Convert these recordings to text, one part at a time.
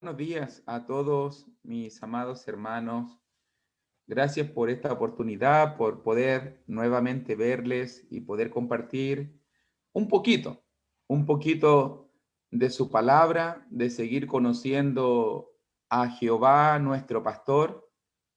Buenos días a todos mis amados hermanos. Gracias por esta oportunidad, por poder nuevamente verles y poder compartir un poquito, un poquito de su palabra, de seguir conociendo a Jehová, nuestro pastor,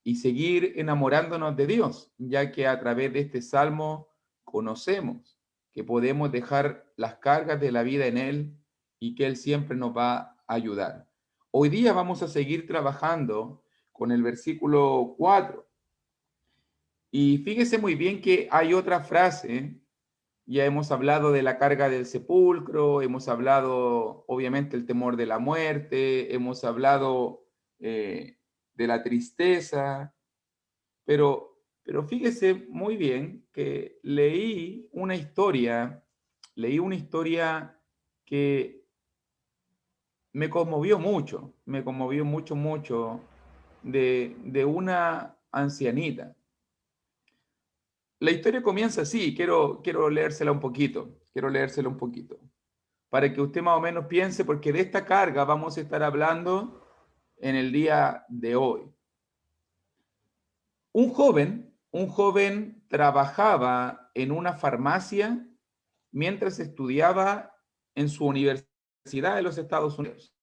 y seguir enamorándonos de Dios, ya que a través de este salmo conocemos que podemos dejar las cargas de la vida en Él y que Él siempre nos va a ayudar. Hoy día vamos a seguir trabajando con el versículo 4 y fíjese muy bien que hay otra frase. Ya hemos hablado de la carga del sepulcro, hemos hablado obviamente el temor de la muerte, hemos hablado de la tristeza, pero fíjese muy bien que leí una historia que me conmovió mucho, mucho, de una ancianita. La historia comienza así, quiero quiero leérsela un poquito, para que usted más o menos piense, porque de esta carga vamos a estar hablando en el día de hoy. Un joven trabajaba en una farmacia mientras estudiaba en su universidad de los Estados Unidos.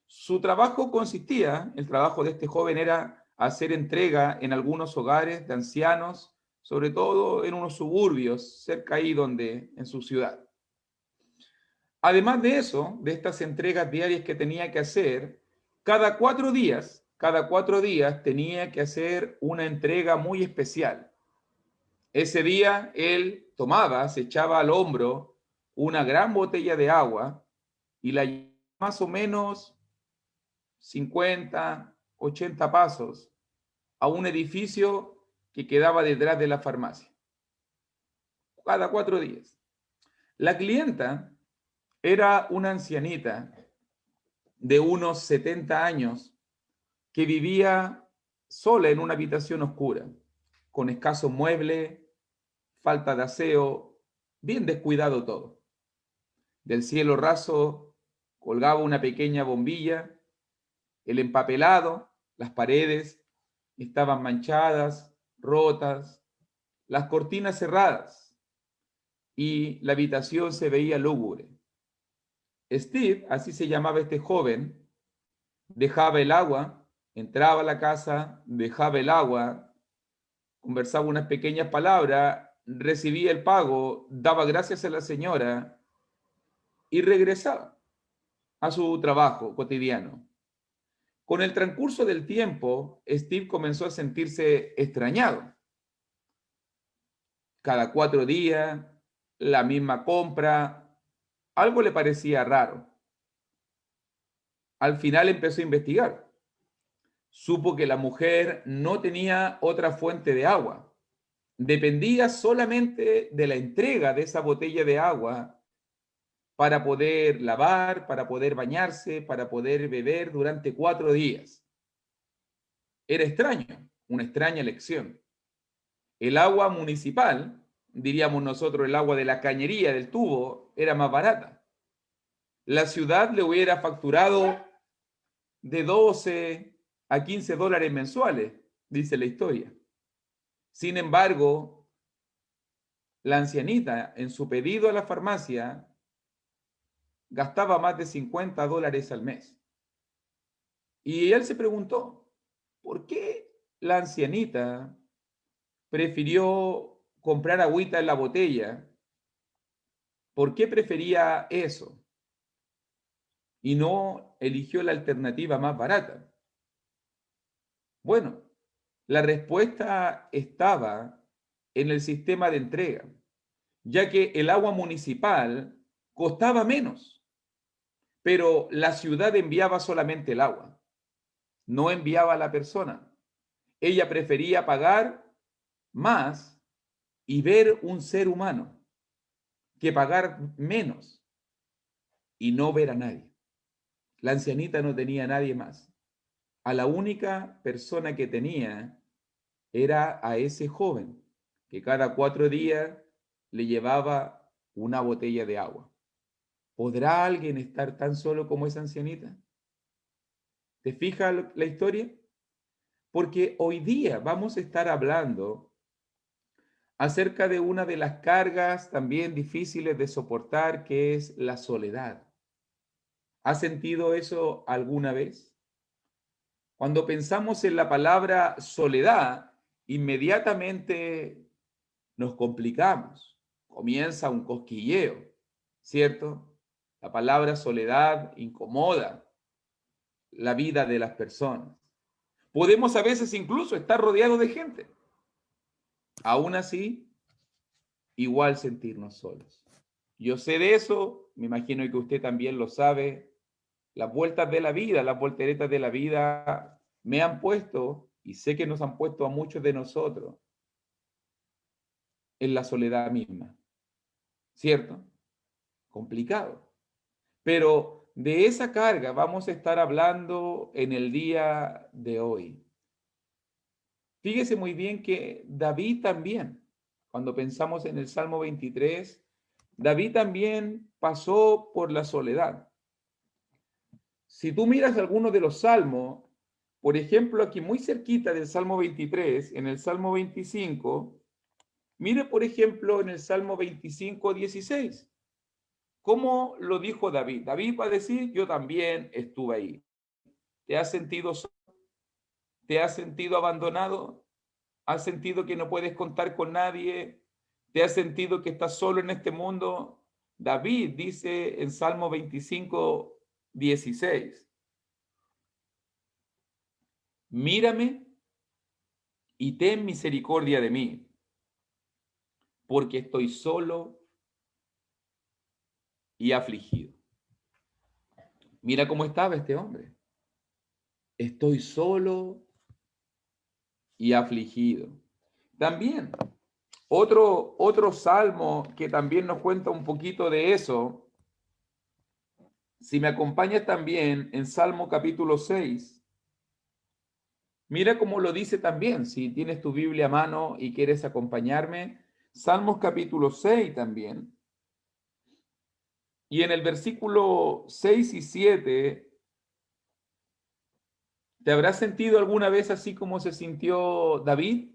Su trabajo consistía, el trabajo de este joven era hacer entrega en algunos hogares de ancianos, sobre todo en unos suburbios cerca ahí en su ciudad. Además de eso, de estas entregas diarias que tenía que hacer, cada 4 días tenía que hacer una entrega muy especial. Ese día él se echaba al hombro una gran botella de agua y la llevaba más o menos 50, 80 pasos a un edificio que quedaba detrás de la farmacia. Cada 4 días. La clienta era una ancianita de unos 70 años que vivía sola en una habitación oscura, con escaso mueble, falta de aseo, bien descuidado todo. Del cielo raso colgaba una pequeña bombilla, el empapelado, las paredes estaban manchadas, rotas, las cortinas cerradas y la habitación se veía lúgubre. Steve, así se llamaba este joven, dejaba el agua, entraba a la casa, dejaba el agua, conversaba unas pequeñas palabras, recibía el pago, daba gracias a la señora y regresaba a su trabajo cotidiano. Con el transcurso del tiempo, Steve comenzó a sentirse extrañado. Cada 4 días, la misma compra, algo le parecía raro. Al final empezó a investigar. Supo que la mujer no tenía otra fuente de agua. Dependía solamente de la entrega de esa botella de agua para poder lavar, para poder bañarse, para poder beber durante 4 días. Era extraño, una extraña elección. El agua municipal, diríamos nosotros el agua de la cañería, del tubo, era más barata. La ciudad le hubiera facturado de 12 a 15 dólares mensuales, dice la historia. Sin embargo, la ancianita en su pedido a la farmacia gastaba más de 50 dólares al mes. Y él se preguntó, ¿por qué la ancianita prefirió comprar agüita en la botella? ¿Por qué prefería eso y no eligió la alternativa más barata? Bueno, la respuesta estaba en el sistema de entrega, ya que el agua municipal costaba menos, pero la ciudad enviaba solamente el agua, no enviaba a la persona. Ella prefería pagar más y ver un ser humano que pagar menos y no ver a nadie. La ancianita no tenía a nadie más. A la única persona que tenía era a ese joven que cada 4 días le llevaba una botella de agua. ¿Podrá alguien estar tan solo como esa ancianita? ¿Te fijas la historia? Porque hoy día vamos a estar hablando acerca de una de las cargas también difíciles de soportar, que es la soledad. ¿Has sentido eso alguna vez? Cuando pensamos en la palabra soledad, inmediatamente nos complicamos. Comienza un cosquilleo, ¿cierto? La palabra soledad incomoda la vida de las personas. Podemos a veces incluso estar rodeados de gente. Aún así, igual sentirnos solos. Yo sé de eso, me imagino que usted también lo sabe. Las vueltas de la vida, las volteretas de la vida me han puesto, y sé que nos han puesto a muchos de nosotros, en la soledad misma, ¿cierto? Complicado. Pero de esa carga vamos a estar hablando en el día de hoy. Fíjese muy bien que David también, cuando pensamos en el Salmo 23, David también pasó por la soledad. Si tú miras algunos de los salmos, por ejemplo, aquí muy cerquita del Salmo 23, en el Salmo 25, mire, por ejemplo, en el Salmo 25, 16, ¿cómo lo dijo David? David va a decir, yo también estuve ahí. ¿Te has sentido solo? ¿Te has sentido abandonado? ¿Has sentido que no puedes contar con nadie? ¿Te has sentido que estás solo en este mundo? David dice en Salmo 25, 16, mírame y ten misericordia de mí, porque estoy solo y afligido. Mira cómo estaba este hombre. Estoy solo y afligido. También, otro salmo que también nos cuenta un poquito de eso, si me acompañas también en Salmo capítulo 6, mira cómo lo dice también, si tienes tu Biblia a mano y quieres acompañarme, Salmos capítulo 6 también. Y en el versículo 6 y 7, ¿te habrás sentido alguna vez así como se sintió David?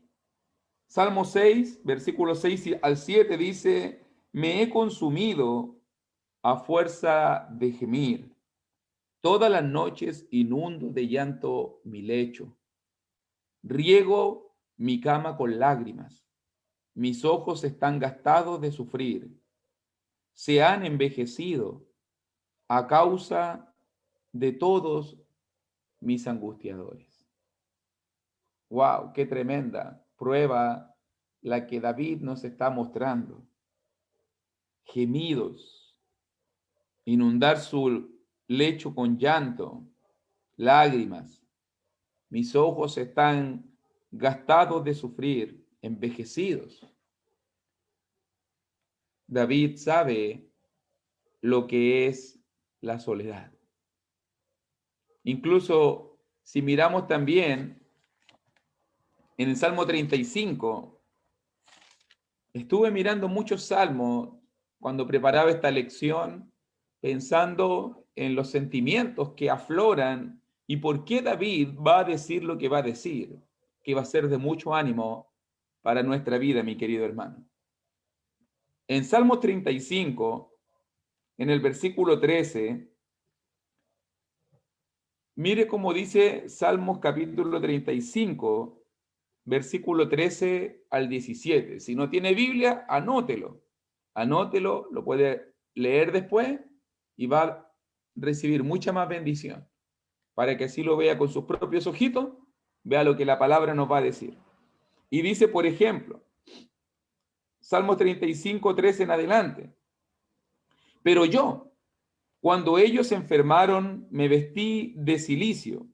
Salmo 6, versículo 6 al 7 dice, me he consumido a fuerza de gemir. Todas las noches inundo de llanto mi lecho. Riego mi cama con lágrimas. Mis ojos están gastados de sufrir. Se han envejecido a causa de todos mis angustiadores. ¡Wow! ¡Qué tremenda prueba la que David nos está mostrando! Gemidos, inundar su lecho con llanto, lágrimas. Mis ojos están gastados de sufrir, envejecidos. David sabe lo que es la soledad. Incluso si miramos también en el Salmo 35, estuve mirando muchos salmos cuando preparaba esta lección, pensando en los sentimientos que afloran y por qué David va a decir lo que va a decir, que va a ser de mucho ánimo para nuestra vida, mi querido hermano. En Salmo 35, en el versículo 13, mire cómo dice Salmos capítulo 35, versículo 13 al 17. Si no tiene Biblia, anótelo. Anótelo, lo puede leer después y va a recibir mucha más bendición. Para que así lo vea con sus propios ojitos, vea lo que la palabra nos va a decir. Y dice, por ejemplo, Salmos 35, 13 en adelante. Pero yo, cuando ellos se enfermaron, me vestí de cilicio,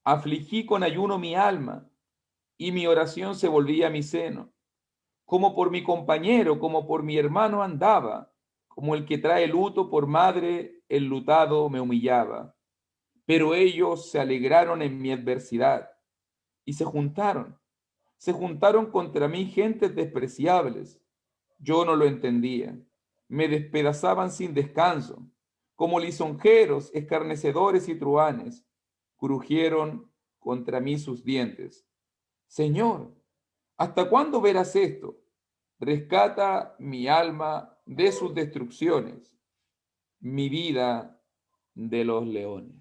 afligí con ayuno mi alma, y mi oración se volvía a mi seno. Como por mi compañero, como por mi hermano andaba, como el que trae luto por madre, enlutado me humillaba. Pero ellos se alegraron en mi adversidad y se juntaron contra mí gentes despreciables. Yo no lo entendía. Me despedazaban sin descanso, como lisonjeros, escarnecedores y truhanes, crujieron contra mí sus dientes. Señor, ¿hasta cuándo verás esto? Rescata mi alma de sus destrucciones, mi vida de los leones.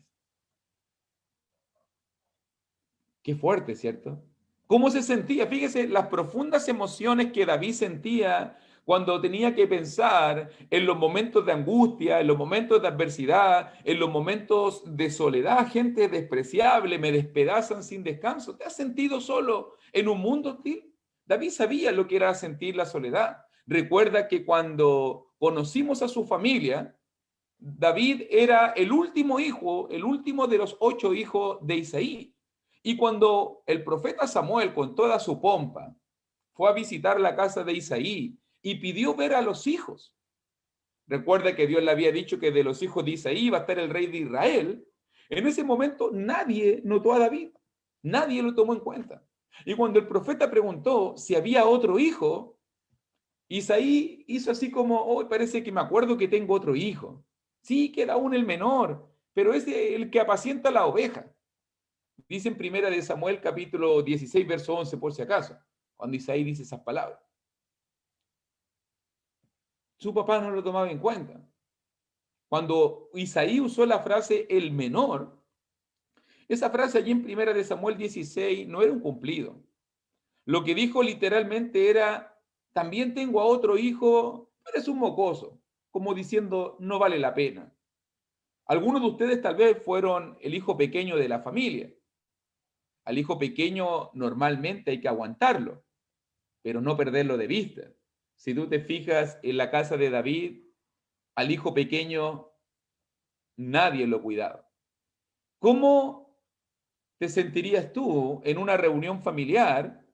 Qué fuerte, ¿cierto? ¿Cómo se sentía? Fíjese las profundas emociones que David sentía cuando tenía que pensar en los momentos de angustia, en los momentos de adversidad, en los momentos de soledad. Gente despreciable, me despedazan sin descanso. ¿Te has sentido solo en un mundo hostil? David sabía lo que era sentir la soledad. Recuerda que cuando conocimos a su familia, David era el último hijo, el último de los 8 hijos de Isaí. Y cuando el profeta Samuel, con toda su pompa, fue a visitar la casa de Isaí y pidió ver a los hijos, recuerda que Dios le había dicho que de los hijos de Isaí iba a estar el rey de Israel. En ese momento nadie notó a David, nadie lo tomó en cuenta. Y cuando el profeta preguntó si había otro hijo, Isaí hizo así como, oh, parece que me acuerdo que tengo otro hijo. Sí, queda aún el menor, pero es el que apacienta la oveja. Dice en Primera de Samuel, capítulo 16, verso 11, por si acaso, cuando Isaí dice esas palabras. Su papá no lo tomaba en cuenta. Cuando Isaí usó la frase el menor, esa frase allí en Primera de Samuel 16 no era un cumplido. Lo que dijo literalmente era, también tengo a otro hijo, pero es un mocoso, como diciendo, no vale la pena. Algunos de ustedes tal vez fueron el hijo pequeño de la familia. Al hijo pequeño normalmente hay que aguantarlo, pero no perderlo de vista. Si tú te fijas en la casa de David, al hijo pequeño nadie lo cuidaba. ¿Cómo te sentirías tú en una reunión familiar?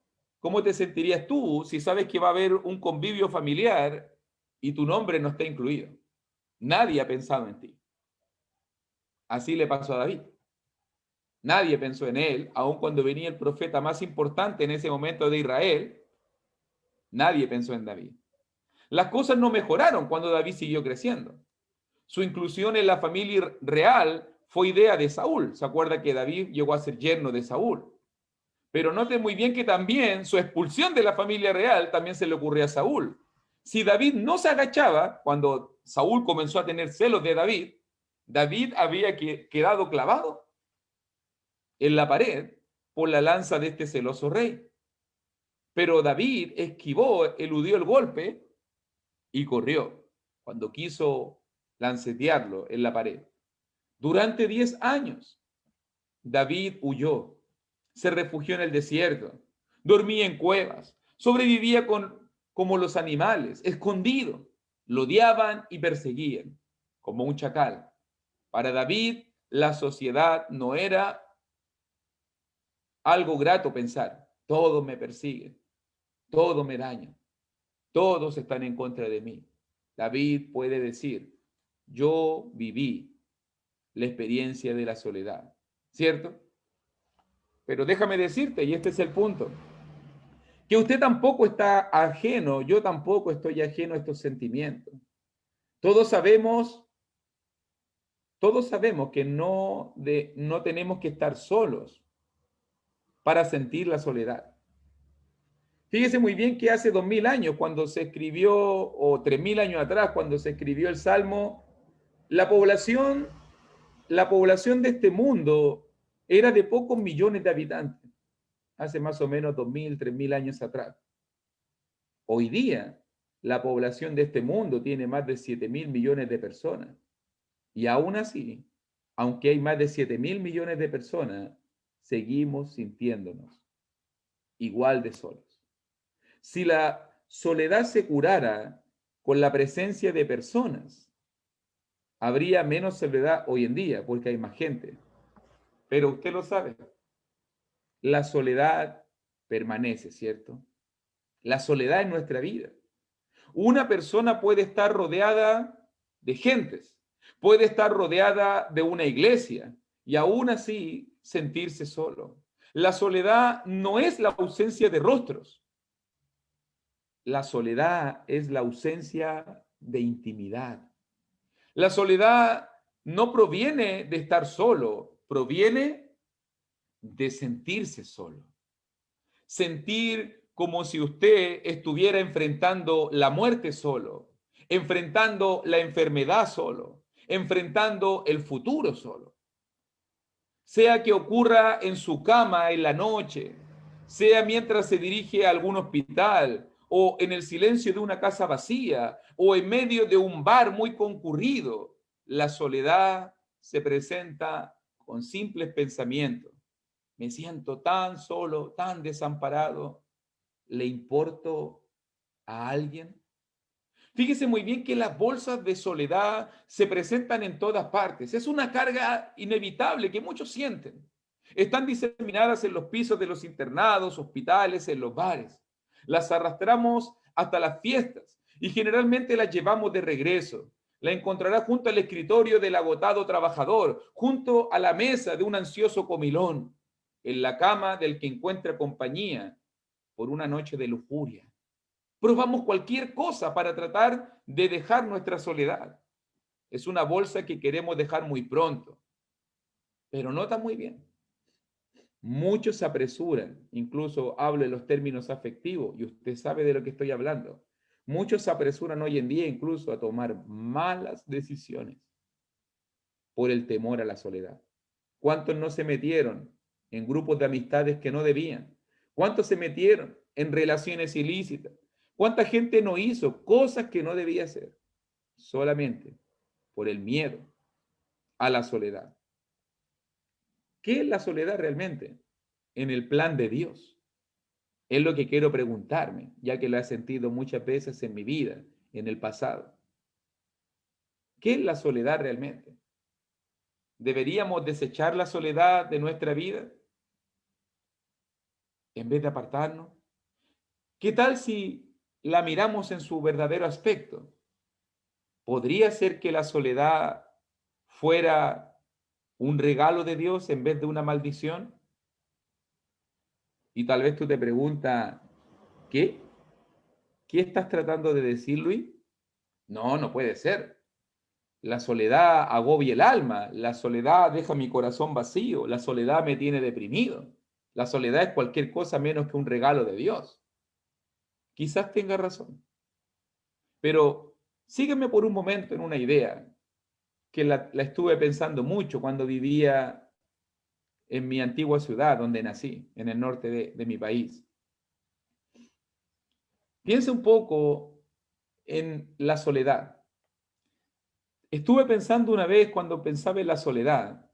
¿Cómo te sentirías tú si sabes que va a haber un convivio familiar y tu nombre no está incluido? Nadie ha pensado en ti. Así le pasó a David. Nadie pensó en él, aun cuando venía el profeta más importante en ese momento de Israel. Nadie pensó en David. Las cosas no mejoraron cuando David siguió creciendo. Su inclusión en la familia real fue idea de Saúl. ¿Se acuerda que David llegó a ser yerno de Saúl? Pero note muy bien que también su expulsión de la familia real también se le ocurrió a Saúl. Si David no se agachaba, cuando Saúl comenzó a tener celos de David, David había quedado clavado en la pared por la lanza de este celoso rey. Pero David esquivó, eludió el golpe y corrió cuando quiso lancetearlo en la pared. Durante 10 años, David huyó, se refugió en el desierto, dormía en cuevas, sobrevivía como los animales, escondido. Lo odiaban y perseguían, como un chacal. Para David, la sociedad no era algo grato pensar. Todos me persiguen, todos me dañan, todos están en contra de mí. David puede decir, yo viví la experiencia de la soledad, ¿cierto? Pero déjame decirte, y este es el punto, que usted tampoco está ajeno, yo tampoco estoy ajeno a estos sentimientos. Todos sabemos, todos sabemos que no tenemos que estar solos para sentir la soledad. Fíjese muy bien que hace 2000 años, cuando se escribió, o 3000 años atrás, cuando se escribió el Salmo, la población de este mundo era de pocos millones de habitantes, hace más o menos 2000, 3000 años atrás. Hoy día, la población de este mundo tiene más de 7.000 millones de personas. Y aún así, aunque hay más de 7.000 millones de personas, seguimos sintiéndonos igual de solos. Si la soledad se curara con la presencia de personas, habría menos soledad hoy en día porque hay más gente. Pero usted lo sabe, la soledad permanece, ¿cierto? La soledad en nuestra vida. Una persona puede estar rodeada de gentes, puede estar rodeada de una iglesia y aún así sentirse solo. La soledad no es la ausencia de rostros. La soledad es la ausencia de intimidad. La soledad no proviene de estar solo, proviene de sentirse solo. Sentir como si usted estuviera enfrentando la muerte solo, enfrentando la enfermedad solo, enfrentando el futuro solo. Sea que ocurra en su cama en la noche, sea mientras se dirige a algún hospital, o en el silencio de una casa vacía, o en medio de un bar muy concurrido, la soledad se presenta con simples pensamientos. Me siento tan solo, tan desamparado. ¿Le importo a alguien? Fíjese muy bien que las bolsas de soledad se presentan en todas partes. Es una carga inevitable que muchos sienten. Están diseminadas en los pisos de los internados, hospitales, en los bares. Las arrastramos hasta las fiestas y generalmente las llevamos de regreso. La encontrará junto al escritorio del agotado trabajador, junto a la mesa de un ansioso comilón, en la cama del que encuentra compañía por una noche de lujuria. Probamos cualquier cosa para tratar de dejar nuestra soledad. Es una bolsa que queremos dejar muy pronto, pero nota muy bien. Muchos se apresuran, incluso hablo en los términos afectivos, y usted sabe de lo que estoy hablando. Muchos se apresuran hoy en día incluso a tomar malas decisiones por el temor a la soledad. ¿Cuántos no se metieron en grupos de amistades que no debían? ¿Cuántos se metieron en relaciones ilícitas? ¿Cuánta gente no hizo cosas que no debía hacer? Solamente por el miedo a la soledad. ¿Qué es la soledad realmente en el plan de Dios? Es lo que quiero preguntarme, ya que lo he sentido muchas veces en mi vida, en el pasado. ¿Qué es la soledad realmente? ¿Deberíamos desechar la soledad de nuestra vida en vez de apartarnos? ¿Qué tal si la miramos en su verdadero aspecto? ¿Podría ser que la soledad fuera un regalo de Dios en vez de una maldición? Y tal vez tú te preguntas, ¿qué? ¿Qué estás tratando de decir, Luis? No, no puede ser. La soledad agobia el alma, la soledad deja mi corazón vacío, la soledad me tiene deprimido. La soledad es cualquier cosa menos que un regalo de Dios. Quizás tenga razón, pero sígueme por un momento en una idea que la estuve pensando mucho cuando vivía en mi antigua ciudad donde nací, en el norte de mi país. Piensa un poco en la soledad. Estuve pensando una vez cuando pensaba en la soledad,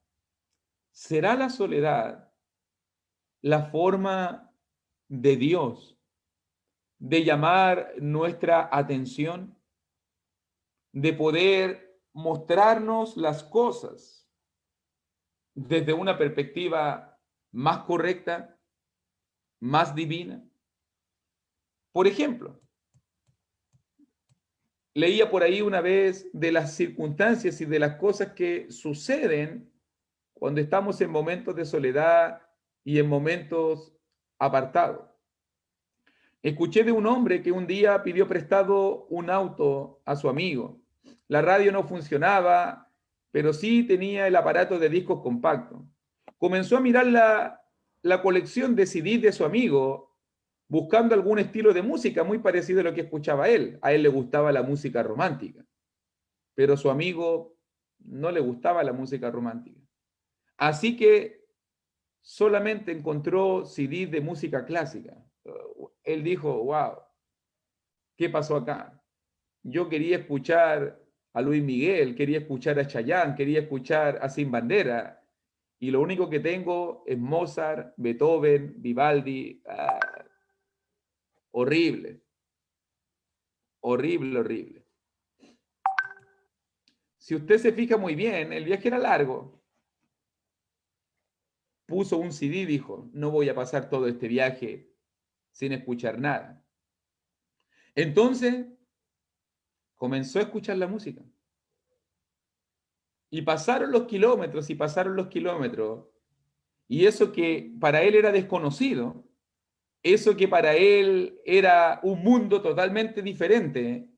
¿será la soledad la forma de Dios de llamar nuestra atención, de poder mostrarnos las cosas desde una perspectiva más correcta, más divina? Por ejemplo, leía por ahí una vez de las circunstancias y de las cosas que suceden cuando estamos en momentos de soledad y en momentos apartados. Escuché de un hombre que un día pidió prestado un auto a su amigo. La radio no funcionaba, pero sí tenía el aparato de discos compactos. Comenzó a mirar la colección de CDs de su amigo, buscando algún estilo de música muy parecido a lo que escuchaba él. A él le gustaba la música romántica, pero a su amigo no le gustaba la música romántica. Así que solamente encontró CDs de música clásica. Él dijo, wow, ¿qué pasó acá? Yo quería escuchar a Luis Miguel, quería escuchar a Chayanne, quería escuchar a Sin Bandera, y lo único que tengo es Mozart, Beethoven, Vivaldi. Horrible, horrible, horrible. Si usted se fija muy bien, el viaje era largo. Puso un CD y dijo, no voy a pasar todo este viaje sin escuchar nada. Entonces comenzó a escuchar la música. Y pasaron los kilómetros y pasaron los kilómetros. Y eso que para él era desconocido, eso que para él era un mundo totalmente diferente,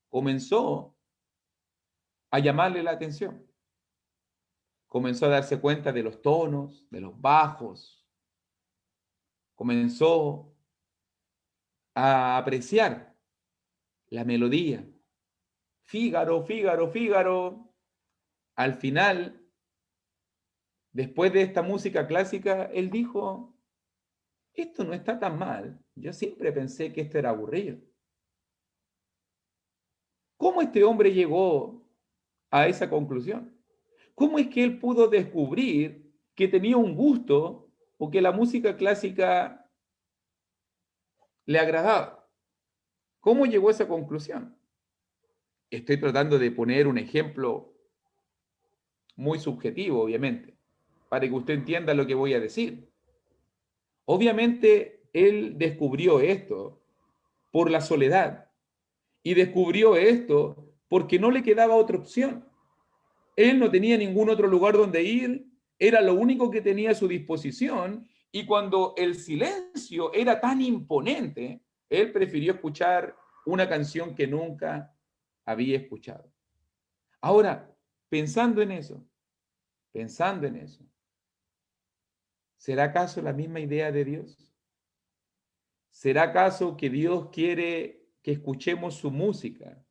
comenzó a llamarle la atención. comenzó a darse cuenta de los tonos, de los bajos, comenzó a apreciar la melodía. Fígaro, Fígaro, Fígaro. Al final, después de esta música clásica, él dijo, esto no está tan mal. Yo siempre pensé que esto era aburrido. ¿Cómo este hombre llegó a esa conclusión? ¿Cómo es que él pudo descubrir que tenía un gusto o que la música clásica le agradaba? ¿Cómo llegó a esa conclusión? Estoy tratando de poner un ejemplo muy subjetivo, obviamente, para que usted entienda lo que voy a decir. Obviamente, él descubrió esto por la soledad y descubrió esto porque no le quedaba otra opción. Él no tenía ningún otro lugar donde ir, era lo único que tenía a su disposición, y cuando el silencio era tan imponente, él prefirió escuchar una canción que nunca había escuchado. Ahora, pensando en eso, ¿será acaso la misma idea de Dios? ¿Será acaso que Dios quiere que escuchemos su música?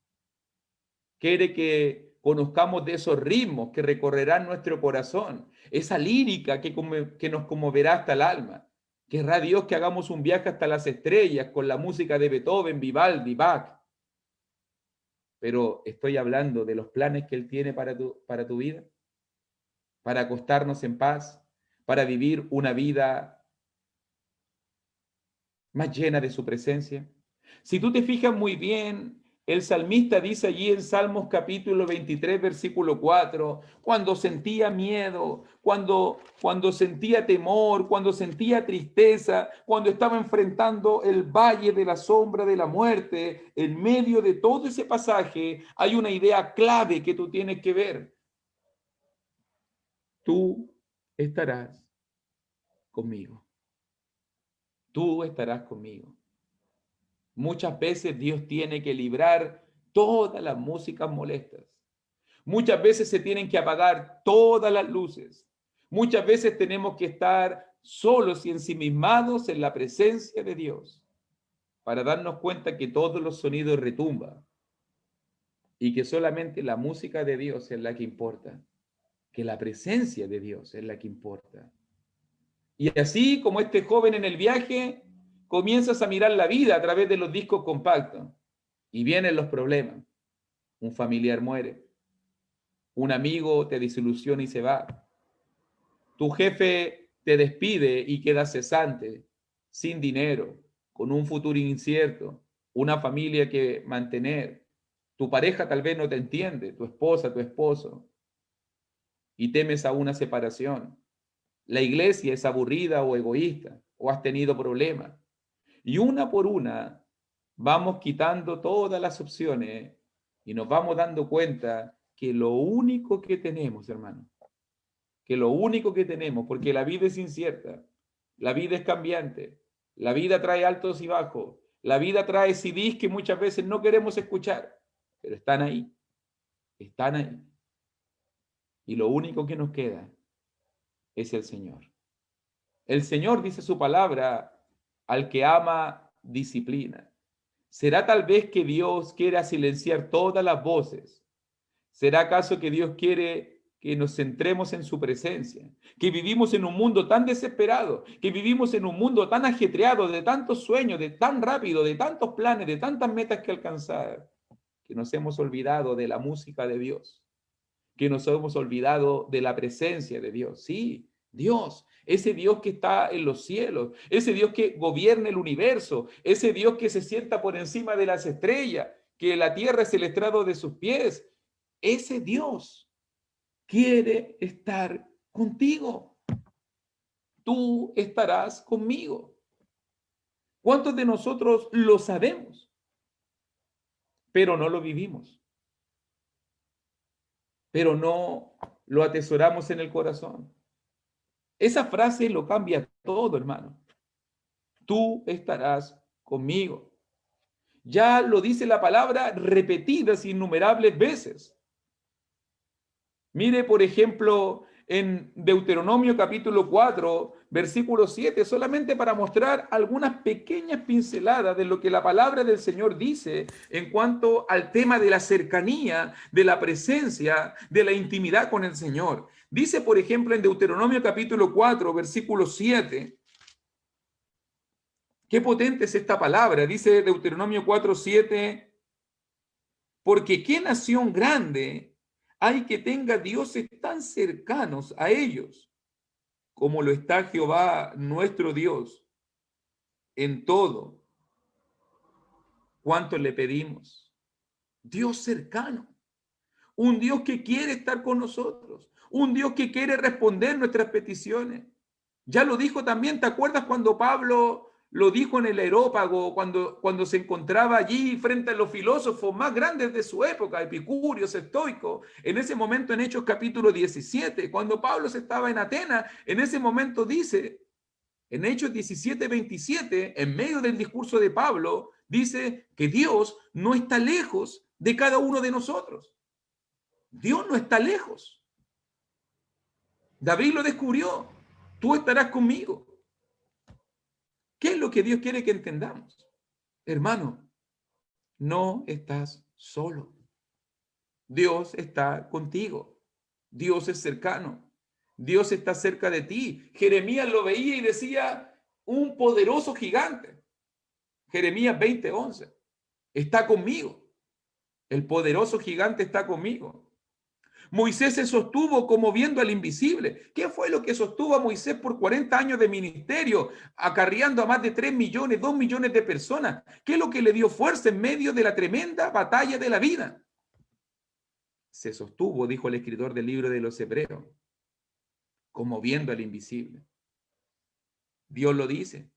Quiere que conozcamos de esos ritmos que recorrerán nuestro corazón, esa lírica que nos conmoverá hasta el alma. Querrá Dios que hagamos un viaje hasta las estrellas con la música de Beethoven, Vivaldi, Bach. Pero estoy hablando de los planes que Él tiene para tu vida, para acostarnos en paz, para vivir una vida más llena de su presencia. Si tú te fijas muy bien, el salmista dice allí en Salmos capítulo 23, versículo 4, cuando sentía miedo, cuando sentía temor, cuando sentía tristeza, cuando estaba enfrentando el valle de la sombra de la muerte, en medio de todo ese pasaje hay una idea clave que tú tienes que ver. Tú estarás conmigo. Tú estarás conmigo. Muchas veces Dios tiene que librar todas las músicas molestas. Muchas veces se tienen que apagar todas las luces. Muchas veces tenemos que estar solos y ensimismados en la presencia de Dios para darnos cuenta que todos los sonidos retumban y que solamente la música de Dios es la que importa, que la presencia de Dios es la que importa. Y así como este joven en el viaje, comienzas a mirar la vida a través de los discos compactos y vienen los problemas. Un familiar muere, un amigo te desilusiona y se va, tu jefe te despide y queda cesante, sin dinero, con un futuro incierto, una familia que mantener, tu pareja tal vez no te entiende, tu esposa, tu esposo, y temes a una separación. La iglesia es aburrida o egoísta, o has tenido problemas. Y una por una vamos quitando todas las opciones y nos vamos dando cuenta que lo único que tenemos, hermano, que lo único que tenemos, porque la vida es incierta, la vida es cambiante, la vida trae altos y bajos, la vida trae CDs que muchas veces no queremos escuchar, pero están ahí, están ahí. Y lo único que nos queda es el Señor. El Señor dice su palabra, al que ama, disciplina. ¿Será tal vez que Dios quiera silenciar todas las voces? ¿Será acaso que Dios quiere que nos centremos en su presencia? Que vivimos en un mundo tan desesperado, que vivimos en un mundo tan ajetreado, de tantos sueños, de tan rápido, de tantos planes, de tantas metas que alcanzar, que nos hemos olvidado de la música de Dios, que nos hemos olvidado de la presencia de Dios. Sí, Dios, ese Dios que está en los cielos, ese Dios que gobierna el universo, ese Dios que se sienta por encima de las estrellas, que la tierra es el estrado de sus pies. Ese Dios quiere estar contigo. Tú estarás conmigo. ¿Cuántos de nosotros lo sabemos, pero no lo vivimos? Pero no lo atesoramos en el corazón. Esa frase lo cambia todo, hermano. Tú estarás conmigo. Ya lo dice la palabra repetidas innumerables veces. Mire, por ejemplo, en Deuteronomio capítulo 4, versículo 7, solamente para mostrar algunas pequeñas pinceladas de lo que la palabra del Señor dice en cuanto al tema de la cercanía, de la presencia, de la intimidad con el Señor. Dice, por ejemplo, en Deuteronomio capítulo 4, versículo 7, qué potente es esta palabra. Dice Deuteronomio 4, 7, porque qué nación grande hay que tenga dioses tan cercanos a ellos como lo está Jehová nuestro Dios en todo cuanto le pedimos. Dios cercano, un Dios que quiere estar con nosotros, un Dios que quiere responder nuestras peticiones. Ya lo dijo también, ¿te acuerdas cuando Pablo lo dijo en el Areópago, cuando se encontraba allí frente a los filósofos más grandes de su época, epicúreos, estoicos? En ese momento, en Hechos capítulo 17, cuando Pablo estaba en Atenas, en ese momento dice, en Hechos 17, 27, en medio del discurso de Pablo, dice que Dios no está lejos de cada uno de nosotros. Dios no está lejos. David lo descubrió. Tú estarás conmigo. ¿Qué es lo que Dios quiere que entendamos? Hermano, no estás solo. Dios está contigo. Dios es cercano. Dios está cerca de ti. Jeremías lo veía y decía, un poderoso gigante. Jeremías 20:11. Está conmigo. El poderoso gigante está conmigo. Moisés se sostuvo como viendo al invisible. ¿Qué fue lo que sostuvo a Moisés por 40 años de ministerio, acarreando a más de 3 millones, 2 millones de personas? ¿Qué es lo que le dio fuerza en medio de la tremenda batalla de la vida? Se sostuvo, dijo el escritor del libro de los Hebreos, como viendo al invisible. Dios lo dice.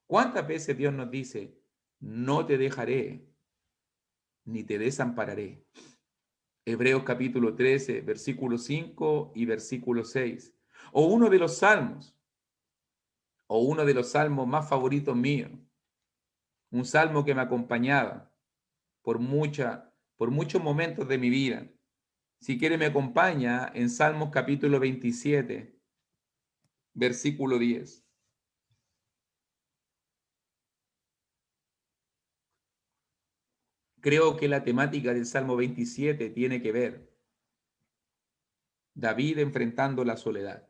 ¿Cuántas veces Dios nos dice, no te dejaré, ni te desampararé? Hebreos capítulo 13, versículo 5 y versículo 6. O uno de los salmos más favoritos míos, un salmo que me acompañaba por muchos momentos de mi vida. Si quiere me acompaña en Salmos capítulo 27, versículo 10. Creo que la temática del Salmo 27 tiene que ver David enfrentando la soledad.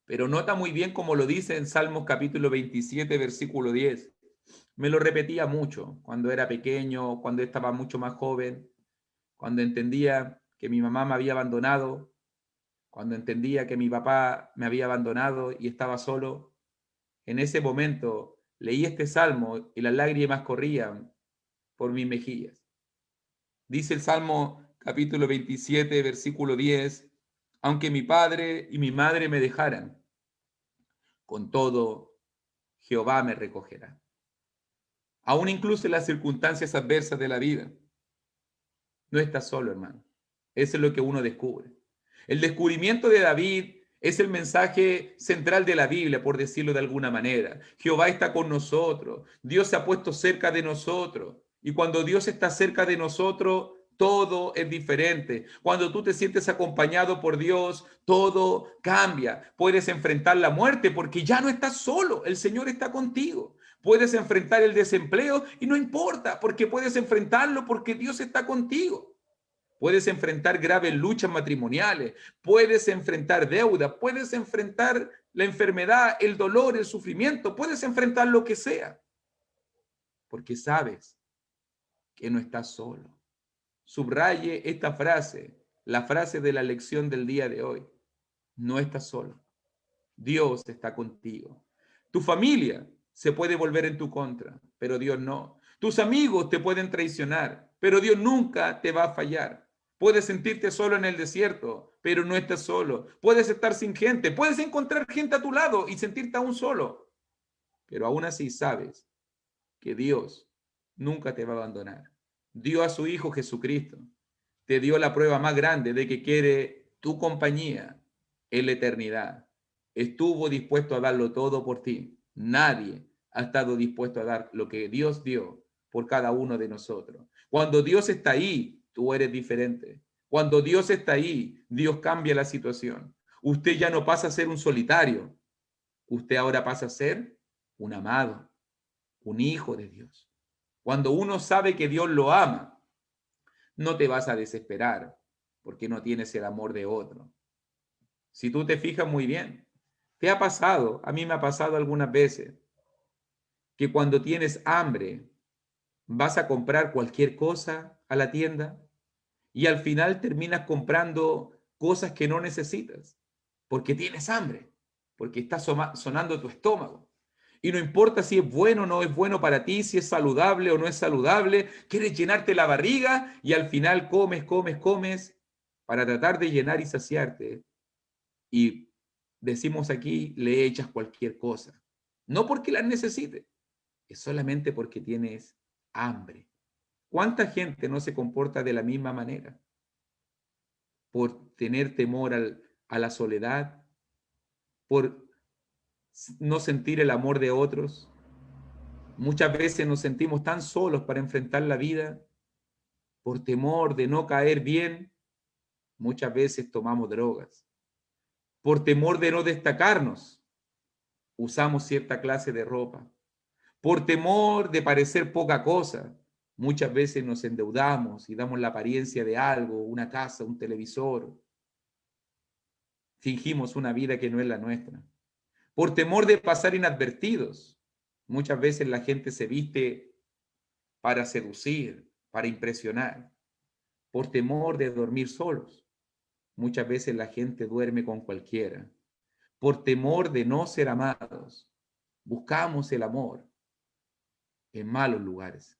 Pero nota muy bien como lo dice en Salmos capítulo 27, versículo 10. Me lo repetía mucho cuando era pequeño, cuando estaba mucho más joven, cuando entendía que mi mamá me había abandonado, cuando entendía que mi papá me había abandonado y estaba solo. En ese momento leí este salmo y las lágrimas corrían por mis mejillas. Dice el Salmo capítulo 27, versículo 10, aunque mi padre y mi madre me dejaran, con todo Jehová me recogerá. Aún incluso en las circunstancias adversas de la vida, no estás solo, hermano. Eso es lo que uno descubre. El descubrimiento de David es el mensaje central de la Biblia, por decirlo de alguna manera. Jehová está con nosotros. Dios se ha puesto cerca de nosotros. Y cuando Dios está cerca de nosotros, todo es diferente. Cuando tú te sientes acompañado por Dios, todo cambia. Puedes enfrentar la muerte porque ya no estás solo. El Señor está contigo. Puedes enfrentar el desempleo y no importa, porque puedes enfrentarlo porque Dios está contigo. Puedes enfrentar graves luchas matrimoniales, puedes enfrentar deuda, puedes enfrentar la enfermedad, el dolor, el sufrimiento, puedes enfrentar lo que sea, porque sabes que no estás solo. Subraye esta frase, la frase de la lección del día de hoy. No estás solo. Dios está contigo. Tu familia se puede volver en tu contra, pero Dios no. Tus amigos te pueden traicionar, pero Dios nunca te va a fallar. Puedes sentirte solo en el desierto, pero no estás solo. Puedes estar sin gente, puedes encontrar gente a tu lado y sentirte aún solo, pero aún así sabes que Dios nunca te va a abandonar. Dio a su Hijo Jesucristo. Te dio la prueba más grande de que quiere tu compañía en la eternidad. Estuvo dispuesto a darlo todo por ti. Nadie ha estado dispuesto a dar lo que Dios dio por cada uno de nosotros. Cuando Dios está ahí, tú eres diferente. Cuando Dios está ahí, Dios cambia la situación. Usted ya no pasa a ser un solitario. Usted ahora pasa a ser un amado, un hijo de Dios. Cuando uno sabe que Dios lo ama, no te vas a desesperar porque no tienes el amor de otro. Si tú te fijas muy bien, te ha pasado, a mí me ha pasado algunas veces, que cuando tienes hambre vas a comprar cualquier cosa a la tienda y al final terminas comprando cosas que no necesitas porque tienes hambre, porque está sonando tu estómago. Y no importa si es bueno o no es bueno para ti, si es saludable o no es saludable, quieres llenarte la barriga y al final comes, comes, comes para tratar de llenar y saciarte. Y decimos aquí, le echas cualquier cosa. No porque las necesites, es solamente porque tienes hambre. ¿Cuánta gente no se comporta de la misma manera? Por tener temor a la soledad, por no sentir el amor de otros. Muchas veces nos sentimos tan solos para enfrentar la vida, por temor de no caer bien, muchas veces tomamos drogas. Por temor de no destacarnos, usamos cierta clase de ropa. Por temor de parecer poca cosa, muchas veces nos endeudamos y damos la apariencia de algo, una casa, un televisor. Fingimos una vida que no es la nuestra. Por temor de pasar inadvertidos, muchas veces la gente se viste para seducir, para impresionar. Por temor de dormir solos, muchas veces la gente duerme con cualquiera. Por temor de no ser amados, buscamos el amor en malos lugares.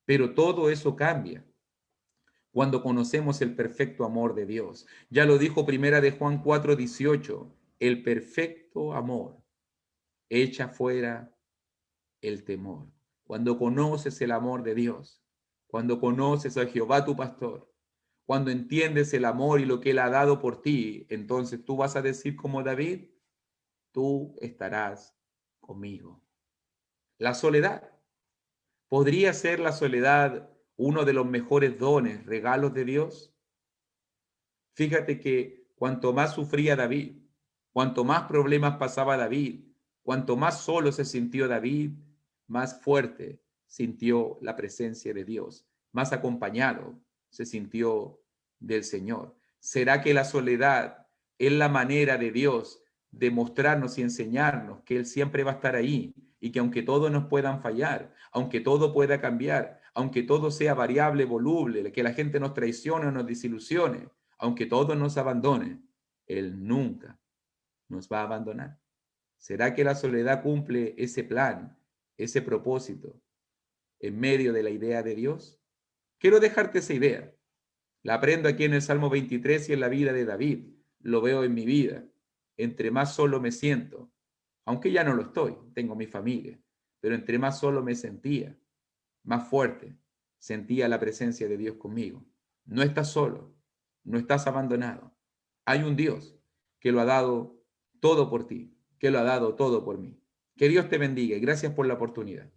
Pero todo eso cambia cuando conocemos el perfecto amor de Dios. Ya lo dijo Primera de Juan 4:18, el perfecto amor echa fuera el temor. Cuando conoces el amor de Dios, cuando conoces a Jehová tu pastor, cuando entiendes el amor y lo que Él ha dado por ti, entonces tú vas a decir como David, tú estarás conmigo. La soledad. ¿Podría ser la soledad uno de los mejores dones, regalos de Dios? Fíjate que cuanto más sufría David, cuanto más problemas pasaba David, cuanto más solo se sintió David, más fuerte sintió la presencia de Dios, más acompañado se sintió del Señor. ¿Será que la soledad es la manera de Dios de mostrarnos y enseñarnos que Él siempre va a estar ahí y que aunque todos nos puedan fallar, aunque todo pueda cambiar, aunque todo sea variable, voluble, que la gente nos traicione o nos desilusione, aunque todo nos abandone, Él nunca nos va a abandonar? ¿Será que la soledad cumple ese plan, ese propósito en medio de la idea de Dios? Quiero dejarte esa idea. La aprendo aquí en el Salmo 23 y en la vida de David. Lo veo en mi vida. Entre más solo me siento, aunque ya no lo estoy, tengo mi familia, pero entre más solo me sentía, más fuerte sentía la presencia de Dios conmigo. No estás solo, no estás abandonado. Hay un Dios que lo ha dado todo por ti, que lo ha dado todo por mí. Que Dios te bendiga y gracias por la oportunidad.